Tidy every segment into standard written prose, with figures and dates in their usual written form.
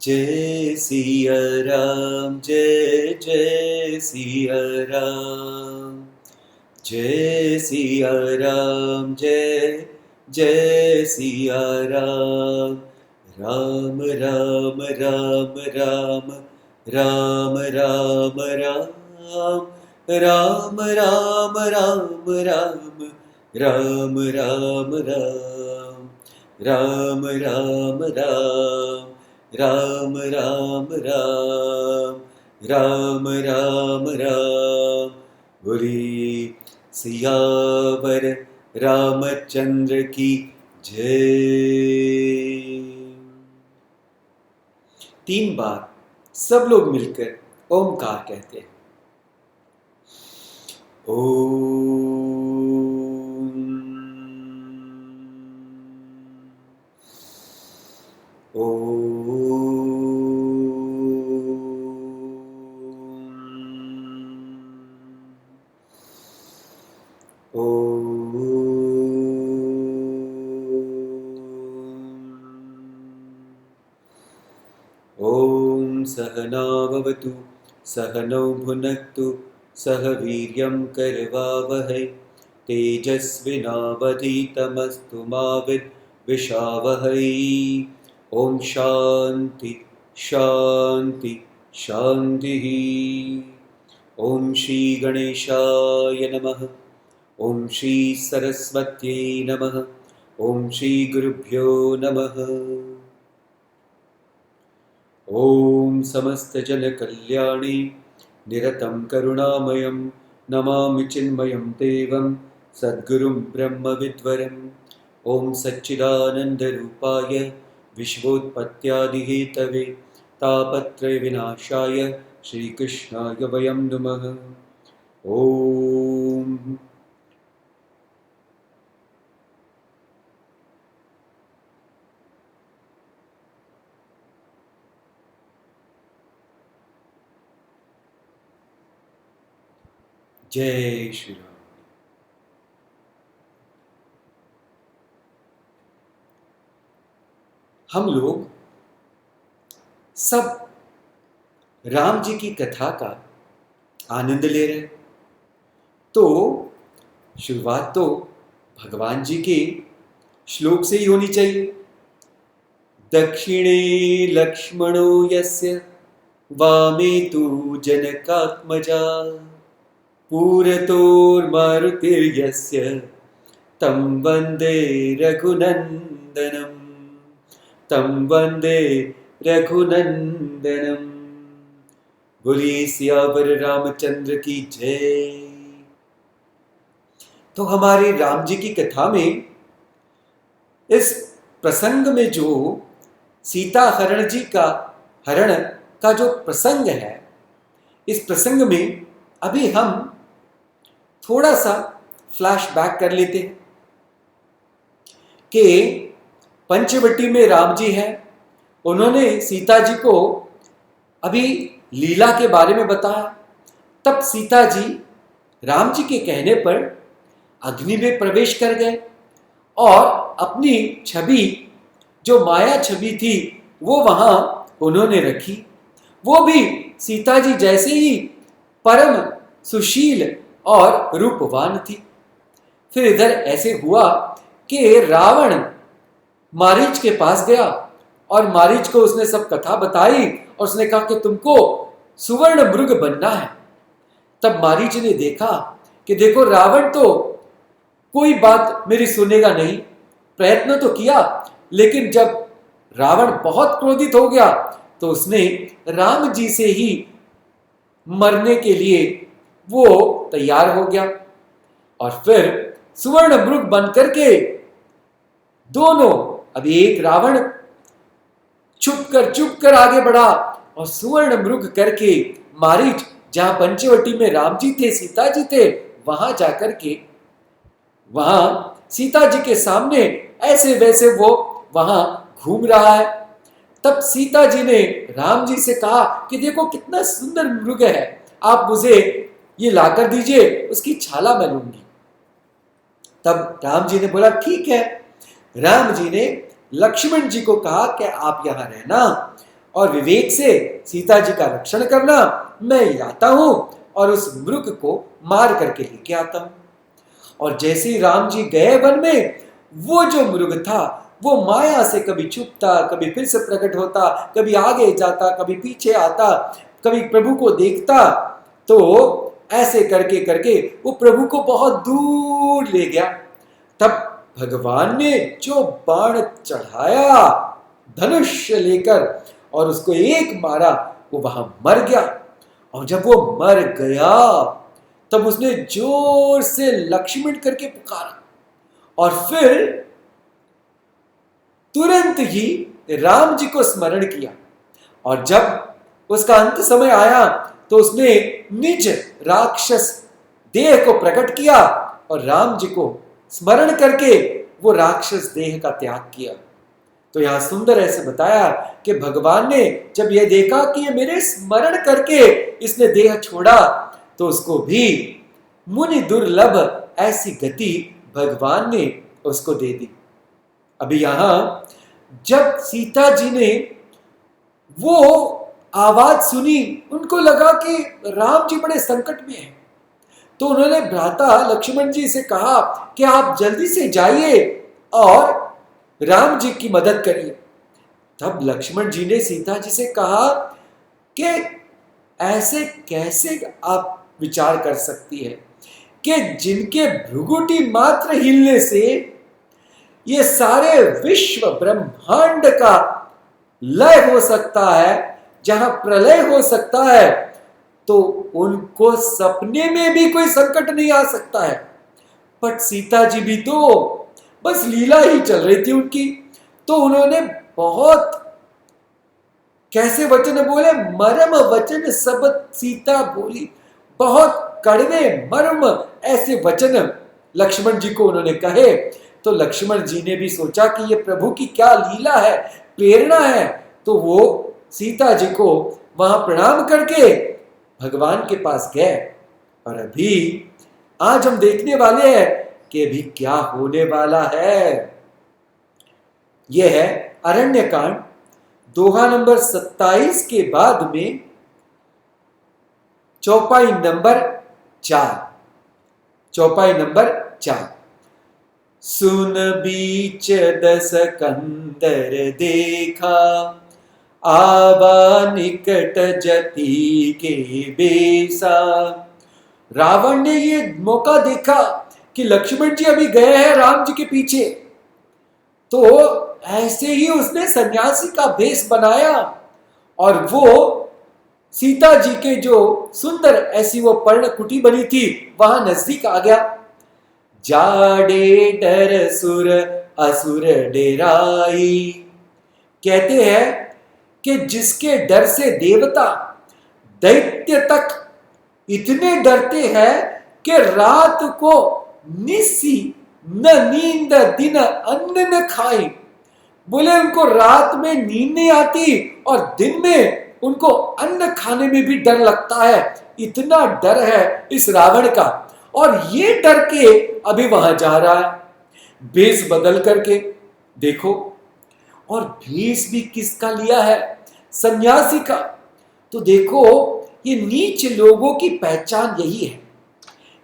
जय सिया राम, जय जय सिया राम, जय सिया राम, जय जय सिया राम। राम राम राम राम राम राम राम, राम राम राम राम राम राम राम, राम राम राम राम राम, राम राम राम। बोलिए सियावर रामचंद्र की जय। 3 बार सब लोग मिलकर ओमकार कहते हैं। ओम सहना भवतु सहनौ भुनक्तु सह वीर्यं करवावहै तेजस्विनावधीतमस्तु मा विद्विषावहै। ओम शांति शांति शांति। ओम श्री गणेशाय नमः। ओम श्री सरस्वत्यै नमः। ओम श्री गुरुभ्यो नमः। ओम समस्त जन कल्याणी निरतं करुणामयं नमामि चिन्मयं देवं सद्गुरुं ब्रह्म विद्वरम्। ओम सच्चिदानंद रूपाय विश्वोत्पत्त्यादिहेतवे तापत्रय विनाशाय श्रीकृष्णाय वयं नमः। ओम जय श्री राम। हम लोग सब राम जी की कथा का आनंद ले रहे। तो शुरुआत तो भगवान जी के श्लोक से ही होनी चाहिए। दक्षिणे लक्ष्मणो यस्य वामे तु जनकात्मजा पुरतोर्मारुतिर्यस्य तं वन्दे रघुनन्दनं, तं वन्दे रघुनन्दनं। बोलिए सियावर रामचंद्र की जय। तो हमारे राम जी की कथा में इस प्रसंग में जो सीता हरण जी का हरण का जो प्रसंग है, इस प्रसंग में अभी हम थोड़ा सा फ्लैशबैक कर लेते हैं कि पंचवटी में राम जी हैं। उन्होंने सीता जी को अभी लीला के बारे में बताया। तब सीता जी राम जी के कहने पर अग्नि में प्रवेश कर गए और अपनी छवि, जो माया छवि थी, वो वहां उन्होंने रखी। वो भी सीता जी जैसे ही परम सुशील और रूपवान थी। फिर इधर ऐसे हुआ कि रावण मारीच के पास गया और मारीच को उसने सब कथा बताई और उसने कहा कि तुमको सुवर्ण मृग बनना है। तब मारीच ने देखा कि देखो रावण तो कोई बात मेरी सुनेगा नहीं। प्रयत्न तो किया, लेकिन जब रावण बहुत क्रोधित हो गया तो उसने राम जी से ही मरने के लिए वो तैयार हो गया। और फिर सुवर्ण मृग बनकर के दोनों, अभी एक रावण चुप कर आगे बढ़ा और सुवर्ण मृग करके मारीच, जहां पंचवटी में राम जी थे, सीता जी थे, वहां जाकर के वहां सीता जी के सामने ऐसे वैसे वो वहां घूम रहा है। तब सीता जी ने राम जी से कहा कि देखो कितना सुंदर मृग है, आप मुझे ये लाकर दीजिए, उसकी छाला मैं लूंगी। तब राम जी ने बोला ठीक है। राम जी ने लक्ष्मण जी को कहा कि आप यहां रहना और विवेक से सीता जी का रक्षण करना। मैं जाता हूं और उस मृग को मार करके लेके आता हूं। और जैसे ही राम जी गए वन में, वो जो मृग था वो माया से कभी छुपता, कभी फिर से प्रकट होता, कभी आगे जाता, कभी पीछे आता, कभी प्रभु को देखता। तो ऐसे करके करके वो प्रभु को बहुत दूर ले गया। तब भगवान ने जो बाण चढ़ाया धनुष लेकर और उसको एक मारा, वो वहां मर गया। और जब वो मर गया तब उसने जोर से लक्ष्मण करके पुकारा और फिर तुरंत ही राम जी को स्मरण किया। और जब उसका अंत समय आया तो उसने निज राक्षस देह को प्रकट किया और राम जी को स्मरण करके वो राक्षस देह का त्याग किया। तो यहां सुंदर ऐसे बताया कि भगवान ने जब यह देखा कि ये मेरे स्मरण करके इसने देह छोड़ा, तो उसको भी मुनि दुर्लभ ऐसी गति भगवान ने उसको दे दी। अभी यहां जब सीता जी ने वो आवाज सुनी, उनको लगा कि राम जी बड़े संकट में हैं। तो उन्होंने भ्राता लक्ष्मण जी से कहा कि आप जल्दी से जाइए और राम जी की मदद करिए। तब लक्ष्मण जी ने सीता जी से कहा कि ऐसे कैसे आप विचार कर सकती है कि जिनके भ्रुगुटी मात्र हिलने से ये सारे विश्व ब्रह्मांड का लय हो सकता है, जहां प्रलय हो सकता है, तो उनको सपने में भी कोई संकट नहीं आ सकता है। बट सीता जी भी तो बस लीला ही चल रही थी उनकी। तो उन्होंने बहुत कैसे वचन बोले, मर्म वचन सब सीता बोली। बहुत कड़वे मर्म ऐसे वचन लक्ष्मण जी को उन्होंने कहे। तो लक्ष्मण जी ने भी सोचा कि ये प्रभु की क्या लीला है, प्रेरणा है। तो वो सीता जी को वहां प्रणाम करके भगवान के पास गए। और अभी आज हम देखने वाले हैं कि अभी क्या होने वाला है। यह है अरण्यकांड दोहा नंबर 27 के बाद में चौपाई नंबर 4। चौपाई नंबर 4। सुन बीच दस कंदर देखा, आवा निकट जति के बेसा। रावण ने ये मौका देखा कि लक्ष्मण जी अभी गए हैं राम जी के पीछे, तो ऐसे ही उसने सन्यासी का भेष बनाया और वो सीता जी के जो सुंदर ऐसी वो पर्णकुटी बनी थी वहां नजदीक आ गया। जाडे डर सुर असुर डेराई। कहते हैं कि जिसके डर से देवता दैत्य तक इतने डरते हैं कि रात को निसी न नींद दिन अन्न न खाए। बोले उनको रात में नींद नहीं आती और दिन में उनको अन्न खाने में भी डर लगता है। इतना डर है इस रावण का। और ये डर के अभी वहां जा रहा है भेष बदल करके। देखो, और भेष भी किसका लिया है? सन्यासी का। तो देखो, ये नीच लोगों की पहचान यही है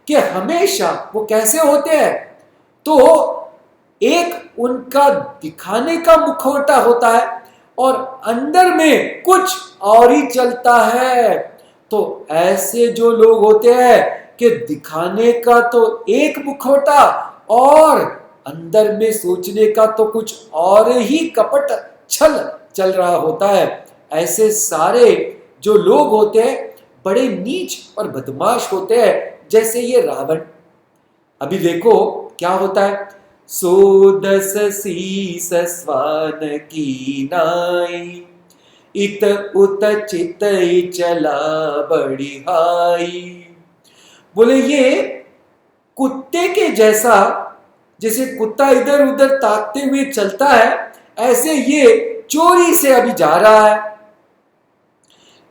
कि हमेशा वो कैसे होते हैं, तो एक उनका दिखाने का मुखौटा होता है और अंदर में कुछ और ही चलता है। तो ऐसे जो लोग होते हैं कि दिखाने का तो एक मुखौटा और अंदर में सोचने का तो कुछ और ही कपट छल चल रहा होता है। ऐसे सारे जो लोग होते हैं बड़े नीच और बदमाश होते हैं, जैसे ये रावण। अभी देखो क्या होता है। सोदस शीस स्वान की नाई, इत उत चित चला बड़ी हाई। बोले ये कुत्ते के जैसा, जैसे कुत्ता इधर उधर ताकते हुए चलता है, ऐसे ये चोरी से अभी जा रहा है।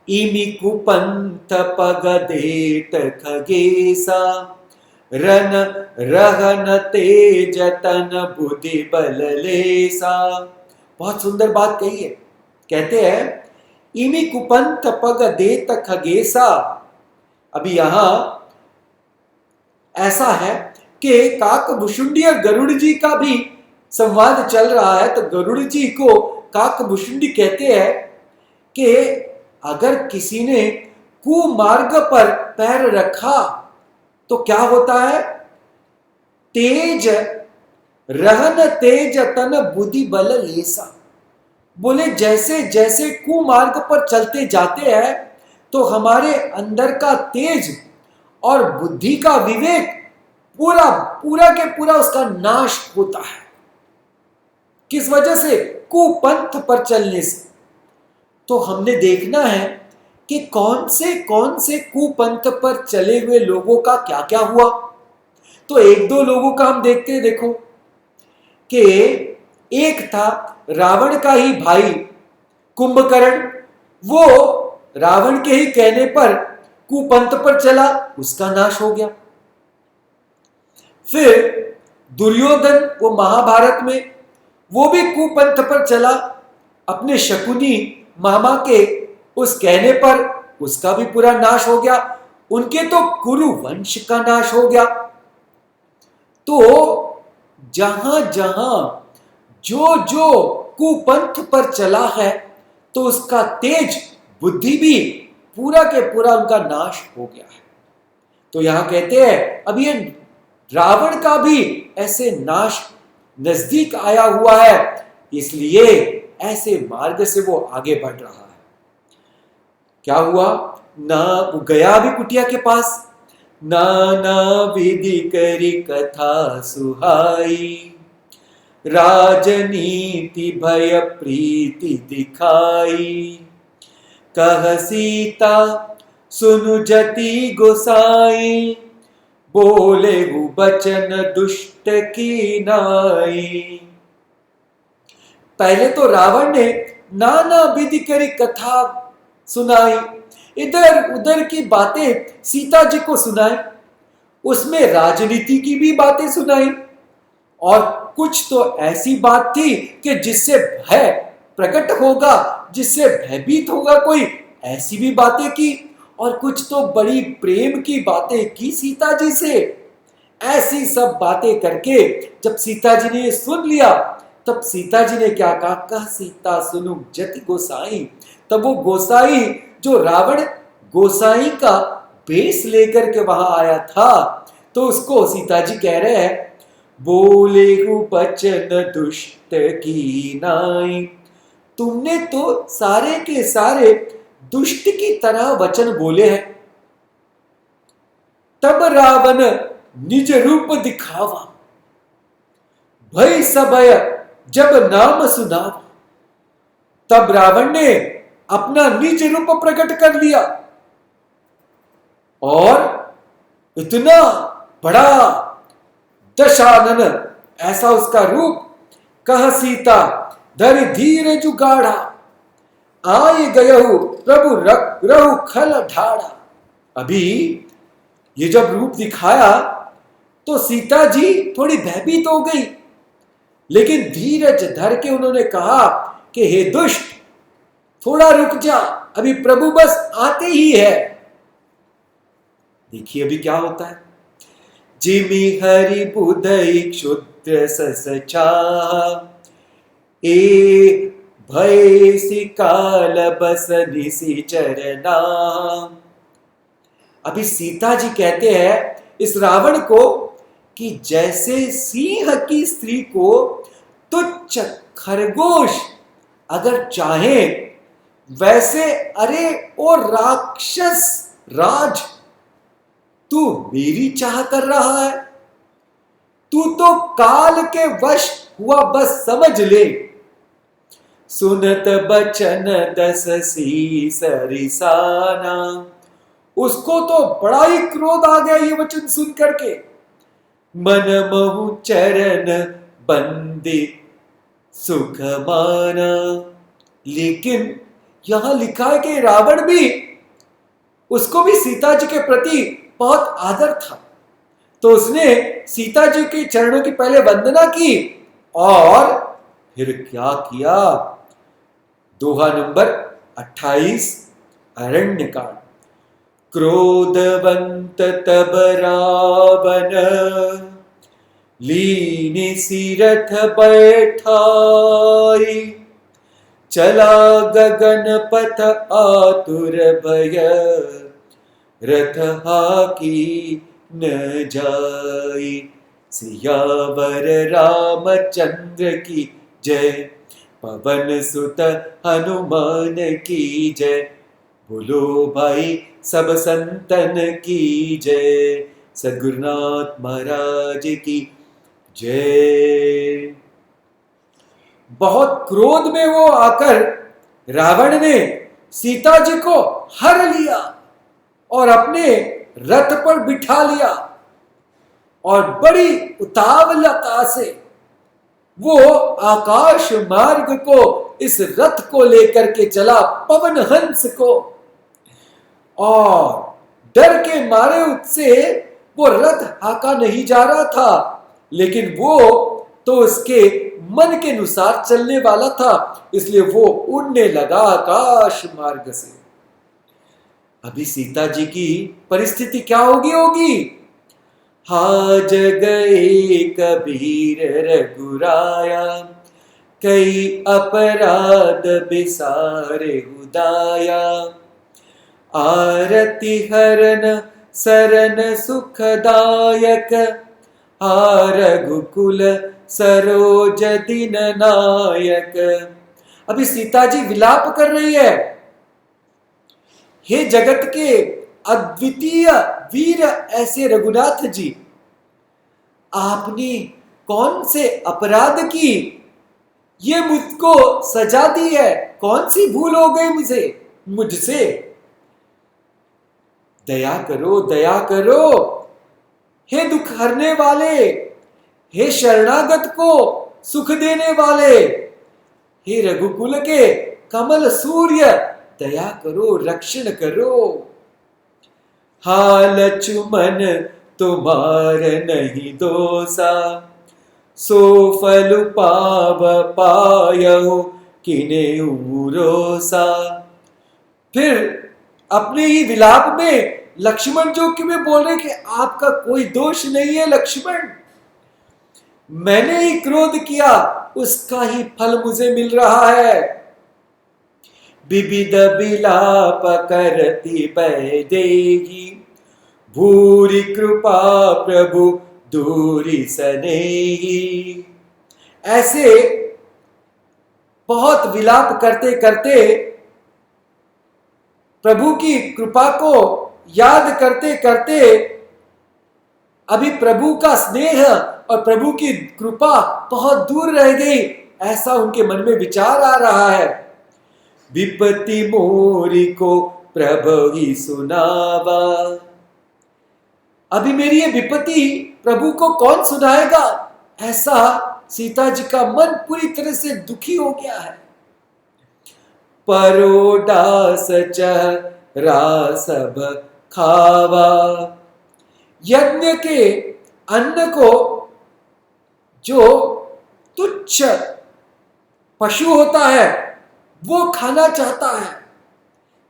इमि कुपंथ पग देत खगेसा, रन रहन तेज तन बुद्धि बल लेसा। बहुत सुंदर बात कही है। कहते हैं इमी कुपंथ पग देत खगेसा। अभी यहां ऐसा है कि काकभुशुंडी और गरुड़ जी का भी संवाद चल रहा है। तो गरुड़ जी को काकभुशुंडी कहते हैं कि अगर किसी ने कुमार्ग पर पैर रखा तो क्या होता है? तेज रहन तेज तन बुद्धि बल लेसा। बोले जैसे जैसे कुमार्ग पर चलते जाते हैं तो हमारे अंदर का तेज और बुद्धि का विवेक पूरा पूरा के पूरा उसका नाश होता है। किस वजह से? कुपंथ पर चलने से। तो हमने देखना है कि कौन से कुपंथ पर चले हुए लोगों का क्या क्या हुआ। तो एक दो लोगों का हम देखते हैं। देखो कि एक था रावण का ही भाई कुंभकर्ण। वो रावण के ही कहने पर कुपंथ पर चला, उसका नाश हो गया। फिर दुर्योधन, वो महाभारत में, वो भी कुपंथ पर चला, अपने शकुनी मामा के उस कहने पर उसका भी पूरा नाश हो गया। उनके तो कुरु वंश का नाश हो गया। तो जहां जहां जो जो कुपंथ पर चला है तो उसका तेज बुद्धि भी पूरा के पूरा उनका नाश हो गया है। तो यहां कहते हैं अब ये रावण का भी ऐसे नाश नजदीक आया हुआ है, इसलिए ऐसे मार्ग से वो आगे बढ़ रहा है। क्या हुआ? ना वो गया भी कुटिया के पास, नाना विधि करी कथा सुहाई, राजनीति भय प्रीति दिखाई, कह सीता सुनु जति गोसाई, बोले हु बचन दुष्ट की नाई। पहले तो रावण ने नाना विधि करी कथा सुनाई, इधर उधर की बातें सीता जी को सुनाई, उसमें राजनीति की भी बातें सुनाई, और कुछ तो ऐसी बात थी कि जिससे भय प्रकट होगा, जिससे भयभीत होगा कोई, ऐसी भी बातें की। और कुछ तो बड़ी प्रेम की बातें की सीता जी से। ऐसी सब बातें करके जब सीता जी ने ये सुन लिया, तब सीता जी ने क्या कहा? कह सीता सुनु जति गोसाई। तब वो गोसाई, जो रावण गोसाई का बेस लेकर के वहां आया था, तो उसको सीता जी कह रहे हैं, बोले हु बचन दुष्ट की नाई। तुमने तो सारे के सारे दुष्ट की तरह वचन बोले हैं। तब रावण निज रूप दिखावा, भय सबय जब नाम सुनावा। तब रावण ने अपना निज रूप प्रकट कर लिया और इतना बड़ा दशानन ऐसा उसका रूप, कह सीता धरि धीर जुगाड़ा, आय गयहु प्रभु रहु खल ढाड़ा। अभी ये जब रूप दिखाया तो सीता जी थोड़ी भयभीत हो गई, लेकिन धीरज धर के उन्होंने कहा कि हे दुष्ट, थोड़ा रुक जा, अभी प्रभु बस आते ही है। देखिए अभी क्या होता है। जिमि हरि बुधई क्षुद्र सचा, ए भय सिकाल बस निसी चरना। अभी सीता जी कहते हैं इस रावण को कि जैसे सिंह की स्त्री को तुच्छ खरगोश अगर चाहे, वैसे अरे ओ राक्षस राज, तू मेरी चाह कर रहा है, तू तो काल के वश हुआ, बस समझ ले। सुनत बचन दस सी सरिसाना। उसको तो बड़ा ही क्रोध आ गया ये वचन सुन करके। मन महु चरण बंदे सुख माना। लेकिन यहां लिखा है कि रावण भी, उसको भी सीता जी के प्रति बहुत आदर था, तो उसने सीता जी के चरणों की पहले वंदना की और फिर क्या किया? दोहा नंबर 28 अरण्यकांड। क्रोधवंत तब रावण, लीन सिरथ बैठाई, चला गगन पथ आतुर भय, रथ हाकी न जाई। सियावर रामचंद्र की जय, पवन सुत हनुमान की जय। बोलो भाई सब संतन की जय, सद्गुरुनाथ महाराज की जय। बहुत क्रोध में वो आकर रावण ने सीता जी को हर लिया और अपने रथ पर बिठा लिया और बड़ी उतावलता से वो आकाश मार्ग को, इस रथ को लेकर के चला, पवन हंस को। और डर के मारे उससे वो रथ हाका नहीं जा रहा था, लेकिन वो तो उसके मन के अनुसार चलने वाला था, इसलिए वो उड़ने लगा आकाश मार्ग से। अभी सीता जी की परिस्थिति क्या होगी? हाज गए कबीर रघुराया, कई अपराध बिसारे उदाया। आरती हरन सरन सुखदायक, रघुकुल सरोज दिन नायक। अभी सीता जी विलाप कर रही है, हे जगत के अद्वितीय वीर ऐसे रघुनाथ जी, आपने कौन से अपराध की ये मुझको सजा दी है? कौन सी भूल हो गई मुझसे? दया करो, दया करो, हे दुख हरने वाले, हे शरणागत को सुख देने वाले, हे रघुकुल के कमल सूर्य, दया करो, रक्षण करो। हा लक्ष्मण तुम्हार नहीं दोसा, सो फल पाव पायो किनेऊ रोसा। फिर अपने ही विलाप में लक्ष्मण जो कि वे बोल रहे कि आपका कोई दोष नहीं है लक्ष्मण, मैंने ही क्रोध किया, उसका ही फल मुझे मिल रहा है। विविध विलाप करती बैदेही, भूरि कृपा प्रभु दूरी सनेही। ऐसे बहुत विलाप करते करते, प्रभु की कृपा को याद करते करते, अभी प्रभु का स्नेह और प्रभु की कृपा बहुत दूर रह गई, ऐसा उनके मन में विचार आ रहा है। विपत्ति मोरी को प्रभु ही सुनावा, अभी मेरी ये विपत्ति प्रभु को कौन सुनाएगा? ऐसा सीता जी का मन पूरी तरह से दुखी हो गया है। परोडास चहरा सब खावा, यज्ञ के अन्न को जो तुच्छ पशु होता है वो खाना चाहता है।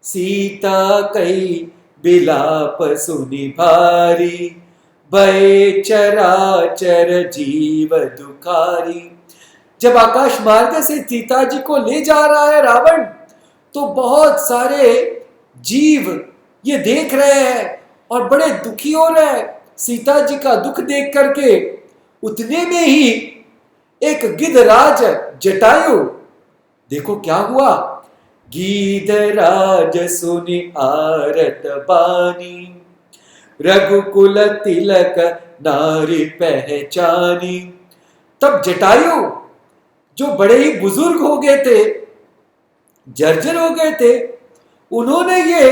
सीता कई बिलाप सुनि भारी, भय चराचर जीव दुखारी। जब आकाश मार्ग से सीता जी को ले जा रहा है रावण, तो बहुत सारे जीव ये देख रहे हैं और बड़े दुखी हो रहे हैं सीता जी का दुख देख करके। उतने में ही एक गिद्धराज जटायु, देखो क्या हुआ, गीधराज सुनि आरत बानी, रघुकुल तिलक नारी पहचानी। तब जटायु जो बड़े ही बुजुर्ग हो गए थे, जर्जर हो गए थे, उन्होंने ये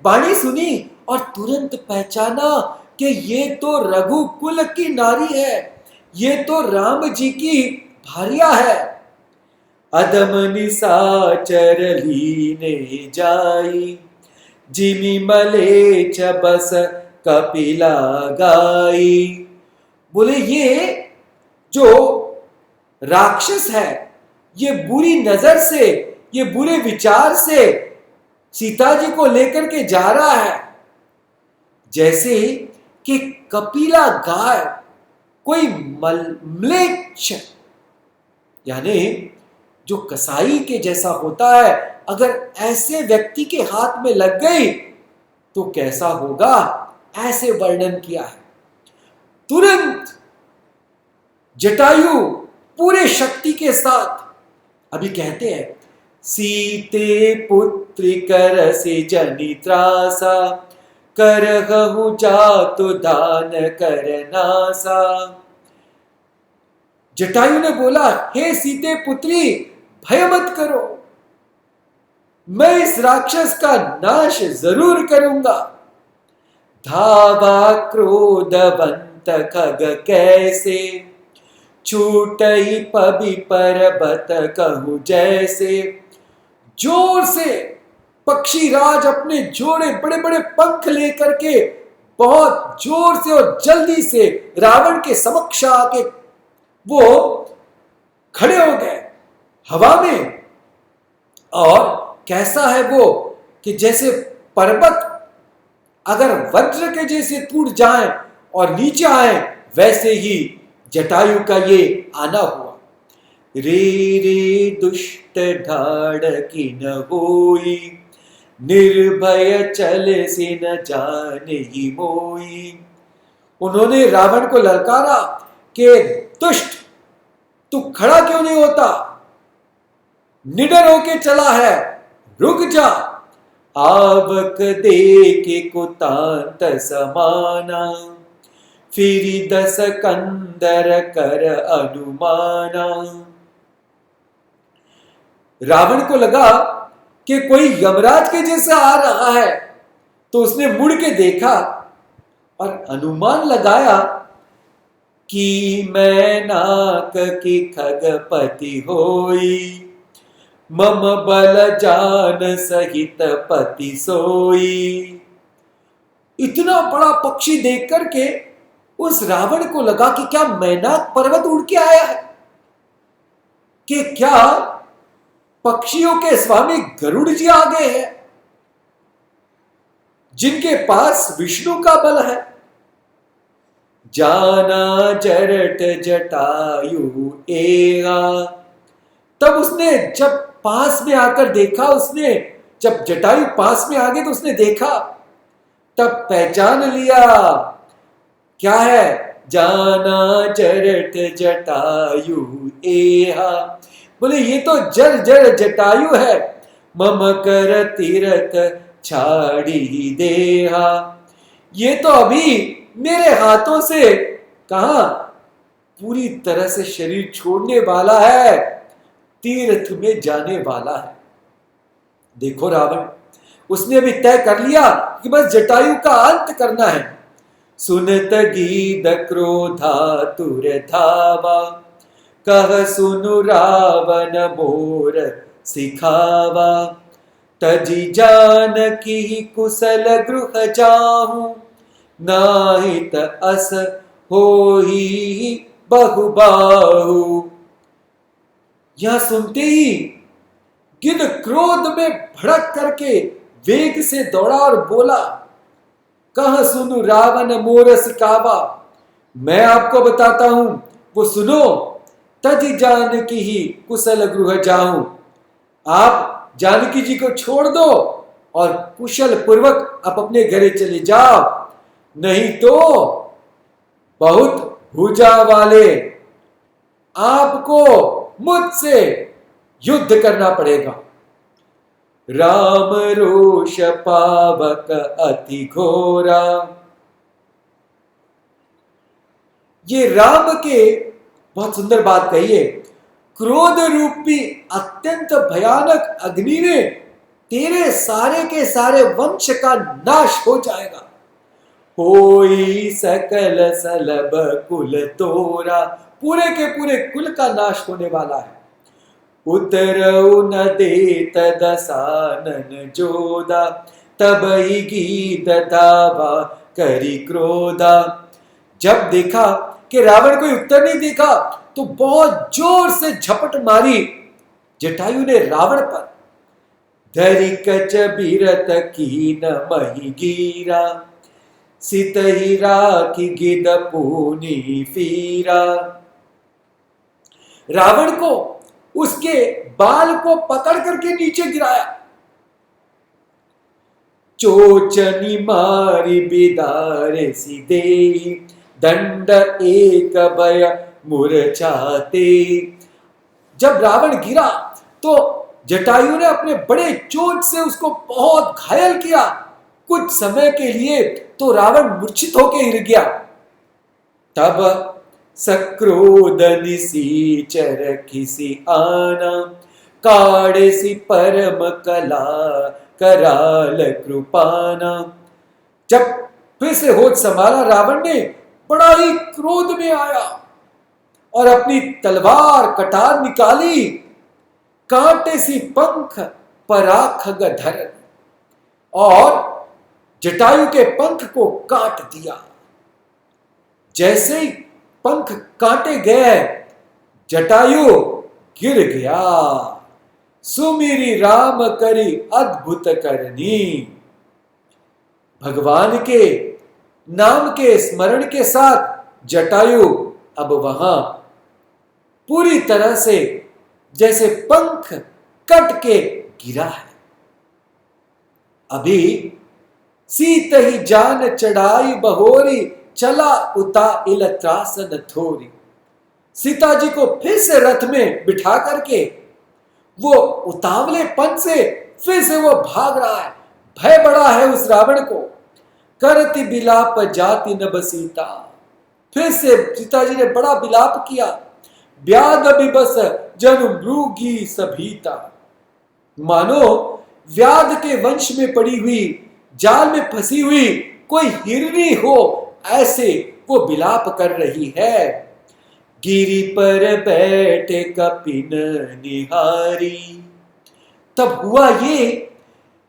वाणी सुनी और तुरंत पहचाना कि ये तो रघुकुल की नारी है, ये तो राम जी की भार्या है। अदम निशाचर लीने जाई, जिमि मलेच्छ बस कपिला गाई। बोले ये जो राक्षस है, ये बुरी नजर से, ये बुरे विचार से सीता जी को लेकर के जा रहा है, जैसे कि कपिला गाय कोई म्लेच्छ यानी जो कसाई के जैसा होता है, अगर ऐसे व्यक्ति के हाथ में लग गई तो कैसा होगा, ऐसे वर्णन किया है। तुरंत जटायु पूरे शक्ति के साथ अभी कहते हैं, सीते पुत्री कर से जनि त्रासा, करहु जातु दान करनासा। जटायु ने बोला, हे सीते पुत्री, भय मत करो, मैं इस राक्षस का नाश जरूर करूंगा। धावा क्रोधवंत खग कैसे, छूटई पबि पर्वत कहूं जैसे। जोर से पक्षी राज अपने जोड़े बड़े बड़े पंख लेकर के बहुत जोर से और जल्दी से रावण के समक्ष आके वो खड़े हो गए हवा में। और कैसा है वो कि जैसे पर्वत अगर वज्र के जैसे टूट जाए और नीचे आए, वैसे ही जटायु का ये आना हुआ। रे रे दुष्ट ढाड़ की न होई, निर्भय चल से न जाने ही मोई। उन्होंने रावण को ललकारा कि दुष्ट, तू खड़ा क्यों नहीं होता, निडर होके चला है, रुक जा। आवक दे के कुतांत समाना, फिरी दस कंदर कर अनुमाना। रावण को लगा कि कोई यमराज के जैसा आ रहा है, तो उसने मुड़ के देखा और अनुमान लगाया कि मैं नाक की खगपति होई, मम बल जान सहित पति सोई। इतना बड़ा पक्षी देख करके उस रावण को लगा कि क्या मैनाक पर्वत उड़ के आया है, कि क्या पक्षियों के स्वामी गरुड़ जी आ गए हैं, जिनके पास विष्णु का बल है। जाना जरट जटायु एगा, तब उसने जब पास में आकर देखा, उसने जब जटायु पास में आ गए तो उसने देखा, तब पहचान लिया क्या है, जाना जरट जटायु एहा। बोले ये तो जर जर जटायु है, मम कर तीरथ छाड़ी देहा। ये तो अभी मेरे हाथों से कहा पूरी तरह से शरीर छोड़ने वाला है, तीर्थ में जाने वाला है। देखो रावण, उसने अभी तय कर लिया कि बस जटायु का अंत करना है। सुनत गीत क्रोधातुर धावा, कह सुनु रावण मोर सिखावा। तजी जानकी कुशल गृह जाहूं, नाहित अस होई बहुबाहु। यह सुनते ही गिद्ध क्रोध में भड़क करके वेग से दौड़ा और बोला, कह सुनु रावण मोर सिकावा। मैं आपको बताता हूं, वो सुनो। तज जानकी ही कुशल गृह जाऊं, आप जानकी जी को छोड़ दो और कुशल पूर्वक आप अपने घरे चले जाओ, नहीं तो बहुत भुजा वाले आपको मुझसे युद्ध करना पड़ेगा। राम रोष पावक अति घोरा। ये राम के बहुत सुंदर बात कही है, क्रोध रूपी अत्यंत भयानक अग्नि में तेरे सारे के सारे वंश का नाश हो जाएगा। होई सकल सलभ कुल तोरा, पूरे के पूरे कुल का नाश होने वाला है। उतरऊ न देत दसानन जोदा, तब ही गीत दावा करी क्रोधा। जब देखा कि रावण कोई उत्तर नहीं देखा, तो बहुत जोर से झपट मारी जटायु ने रावण पर। धरि कच बिरत कीन मही गीरा, सितहि राखी गिद पूनी फीरा। रावण को उसके बाल को पकड़ करके नीचे गिराया। चोचनी मारी बिदारे सीधे, दंड एक भय मूर्छाते। जब रावण गिरा तो जटायु ने अपने बड़े चोट से उसको बहुत घायल किया। कुछ समय के लिए तो रावण मूर्छित होकर गिर गया। तब सक्रोध निसीचर खिसी आना, काड़े सी परम कला कराल कृपाना। जब फिर से होश संभाला रावण ने, बड़ा ही क्रोध में आया और अपनी तलवार कटार निकाली। कांटे सी पंख पराख धर, और जटायु के पंख को काट दिया। जैसे ही पंख काटे गए, जटायु गिर गया। सुमिरी राम करी अद्भुत करनी। भगवान के नाम के स्मरण के साथ जटायु अब वहां पूरी तरह से जैसे पंख कट के गिरा है। अभी सीत ही जान चढ़ाई बहोरी, चला उता इल त्रासन थोरी। सीता जी को फिर से रथ में बिठा करके वो उतावलेपन से फिर से वो भाग रहा है। भय बड़ा है उस रावण को। करति बिलाप जाति नभ सीता, फिर से सीता जी ने बड़ा बिलाप किया। व्याध बिबस जन मृगी सभीता, मानो व्याध के वंश में पड़ी हुई, जाल में फंसी हुई कोई हिरनी हो, ऐसे वो बिलाप कर रही है। गिरी पर बैठे कपिन निहारी। तब हुआ ये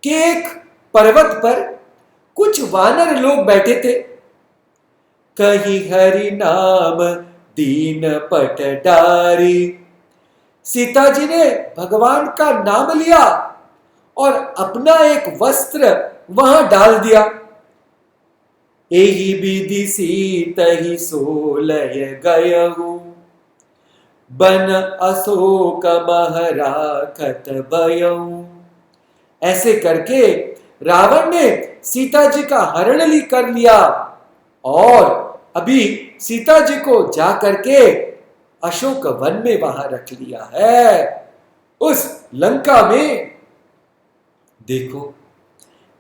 कि एक पर्वत पर कुछ वानर लोग बैठे थे। कहीं हरि नाम दीन पट डारी। सीता जी ने भगवान का नाम लिया और अपना एक वस्त्र वहां डाल दिया। एही विधि सीत ही सोलय गयहु, बन अशोक महराखत भयहु। ऐसे करके रावण ने सीता जी का हरण कर लिया और अभी सीता जी को जा करके अशोक वन में वहां रख लिया है, उस लंका में। देखो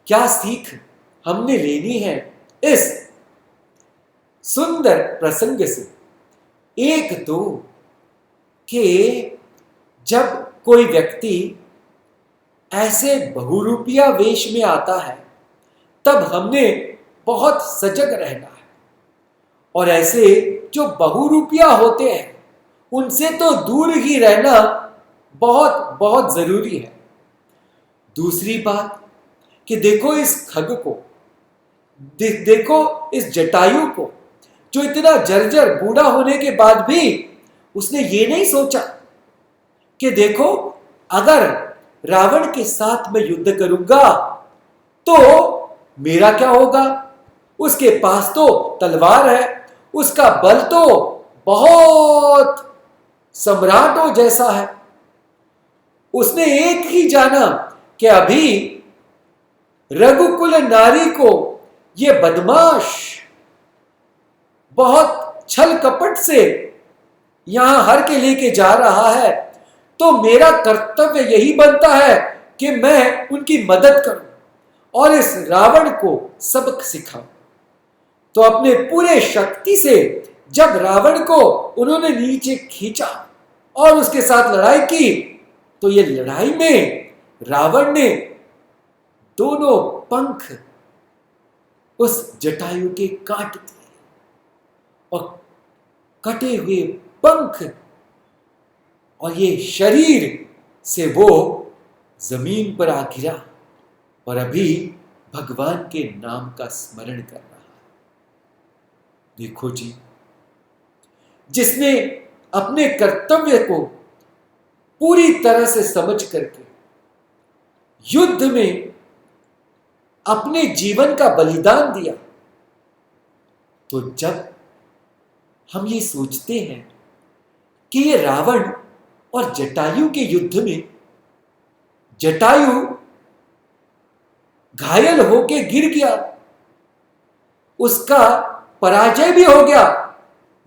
क्या सीख हमने लेनी है इस सुंदर प्रसंग से। एक तो कि जब कोई व्यक्ति ऐसे बहुरूपिया वेश में आता है तब हमने बहुत सजग रहना है, और ऐसे जो बहुरूपिया होते हैं उनसे तो दूर ही रहना बहुत बहुत जरूरी है। दूसरी बात कि देखो इस खग को, देखो इस जटायु को, जो इतना जर्जर बूढ़ा होने के बाद भी उसने ये नहीं सोचा कि देखो अगर रावण के साथ मैं युद्ध करूंगा तो मेरा क्या होगा। उसके पास तो तलवार है, उसका बल तो बहुत सम्राटों जैसा है। उसने एक ही जाना कि अभी रघुकुल नारी को ये बदमाश बहुत छल कपट से यहां हर के लेके जा रहा है, तो मेरा कर्तव्य यही बनता है कि मैं उनकी मदद करूं और इस रावण को सबक सिखाऊं। तो अपने पूरे शक्ति से जब रावण को उन्होंने नीचे खींचा और उसके साथ लड़ाई की, तो ये लड़ाई में रावण ने दोनों पंख उस जटायु के काट दिए और कटे हुए पंख और ये शरीर से वो जमीन पर आ गिरा और अभी भगवान के नाम का स्मरण कर रहा है। देखो जी, जिसने अपने कर्तव्य को पूरी तरह से समझ करके युद्ध में अपने जीवन का बलिदान दिया, तो जब हम ये सोचते हैं कि ये रावण और जटायु के युद्ध में जटायु घायल होके गिर गया, उसका पराजय भी हो गया,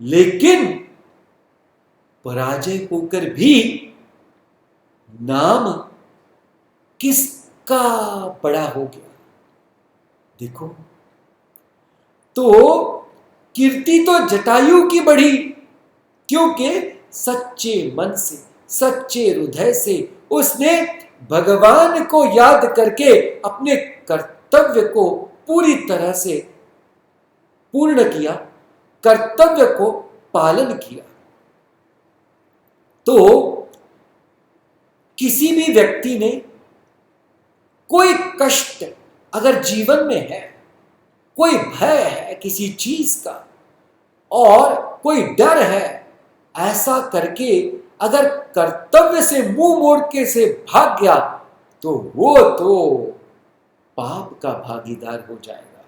लेकिन पराजय होकर भी नाम किसका बड़ा हो गया। देखो, तो कीर्ति तो जटायु की बढ़ी, क्योंकि सच्चे मन से, सच्चे हृदय से उसने भगवान को याद करके अपने कर्तव्य को पूरी तरह से पूर्ण किया, कर्तव्य को पालन किया। तो किसी भी व्यक्ति ने कोई कष्ट अगर जीवन में है, कोई भय है किसी चीज का और कोई डर है, ऐसा करके अगर कर्तव्य से मुंह मोड़ के से भाग गया तो वो तो पाप का भागीदार हो जाएगा।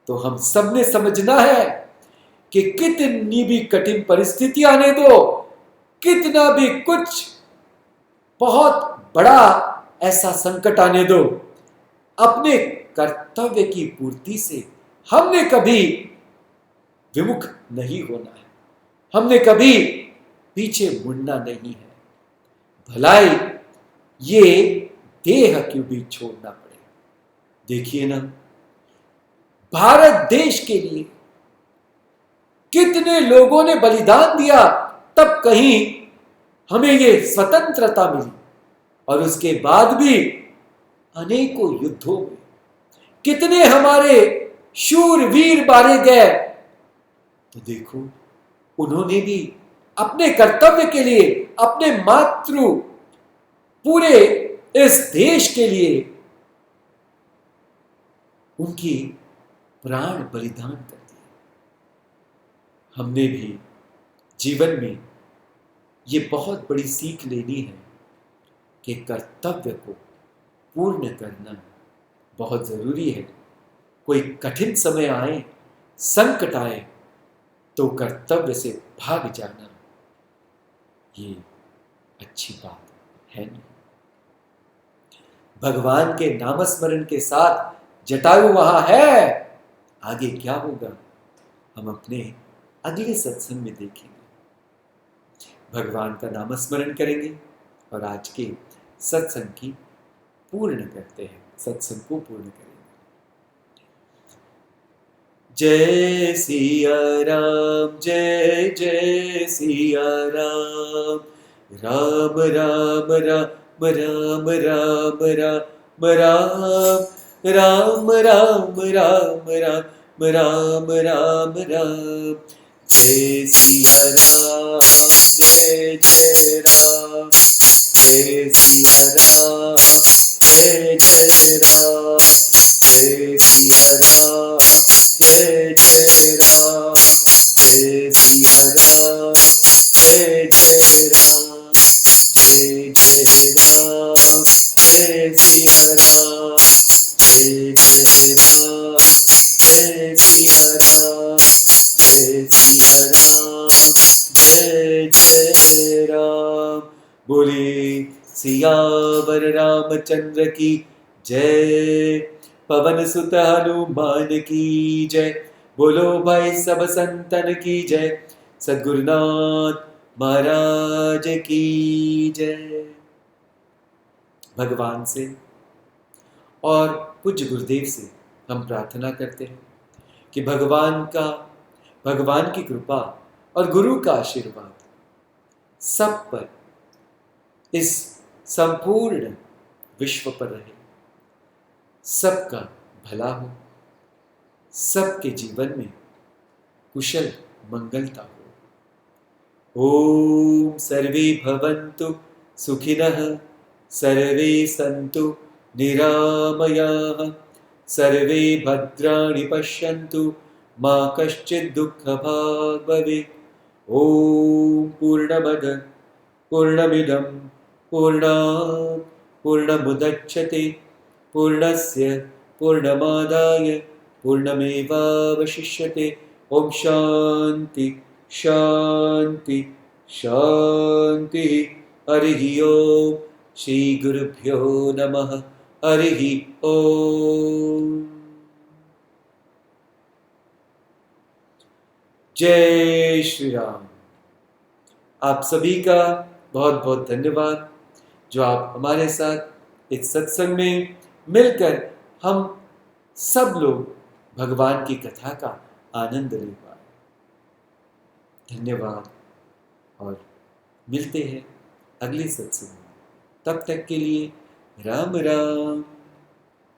तो हम सब ने समझना है कि कितनी भी कठिन परिस्थिति आने दो, कितना भी कुछ बहुत बड़ा ऐसा संकट आने दो, अपने कर्तव्य की पूर्ति से हमने कभी विमुख नहीं होना है, हमने कभी पीछे मुड़ना नहीं है। भलाई ये देह क्यों भी छोड़ना पड़े। देखिए ना, भारत देश के लिए कितने लोगों ने बलिदान दिया, तब कहीं हमें ये स्वतंत्रता मिली, और उसके बाद भी अनेकों युद्धों में कितने हमारे शूरवीर मारे गए। तो देखो, उन्होंने भी अपने कर्तव्य के लिए, अपने मातृ पूरे इस देश के लिए उनकी प्राण बलिदान कर दिए। हमने भी जीवन में ये बहुत बड़ी सीख लेनी है कि कर्तव्य को पूर्ण करना बहुत जरूरी है। कोई कठिन समय आए, संकट आए, तो कर्तव्य से भाग जाना ये अच्छी बात है नहीं। भगवान के नामस्मरण के साथ जटायु वहां है, आगे क्या होगा हम अपने अगले सत्संग में देखेंगे। भगवान का नामस्मरण करेंगे और आज के सत्संग की पूर्ण करते हैं, सत्संग को पूर्ण करेंगे। जय सिया राम, जय जय सिया राम, राम राम राम राम राम राम राम राम राम राम राम राम राम राम। जय सिया राम, जय जय राम, जय सिया राम, जय जय राम, जय सिया राम, जय जय राम, जय सिया राम, जय जय राम, जय जय राम, जय सिया राम, जय जय राम, जय सिया राम, जय सिया राम, जय जय राम। बोले सियावर रामचंद्र की जय, पवन सुत हनुमान की जय। बोलो भाई सब संतन की जय, सद्गुरुनाथ महाराज की जय। भगवान से और पूज्य गुरुदेव से हम प्रार्थना करते हैं कि भगवान की कृपा और गुरु का आशीर्वाद सब पर, इस संपूर्ण विश्व पर रहे, सबका भला हो, सबके जीवन में कुशल मंगलता हो। ओम सर्वे भवन्तु सुखिनः, सर्वे सन्तु निरामयाः, सर्वे भद्राणि पश्यन्तु, मा कश्चित् दुःखभाग् भवेत्। ओम पूर्णमद पूर्णमिदं पूर्णात् पूर्णमुदच्छते पूर्णस्य पूर्णमादाय पूर्णमेवावशिष्यते। ओम शांति शांति शांति। हरि ओम। श्री गुरुभ्यो नमः। हरि ओम। जय श्री राम। आप सभी का बहुत बहुत धन्यवाद जो आप हमारे साथ इस सत्संग में मिलकर हम सब लोग भगवान की कथा का आनंद ले पाए। धन्यवाद और मिलते हैं अगले सत्संग में। तब तक के लिए राम राम।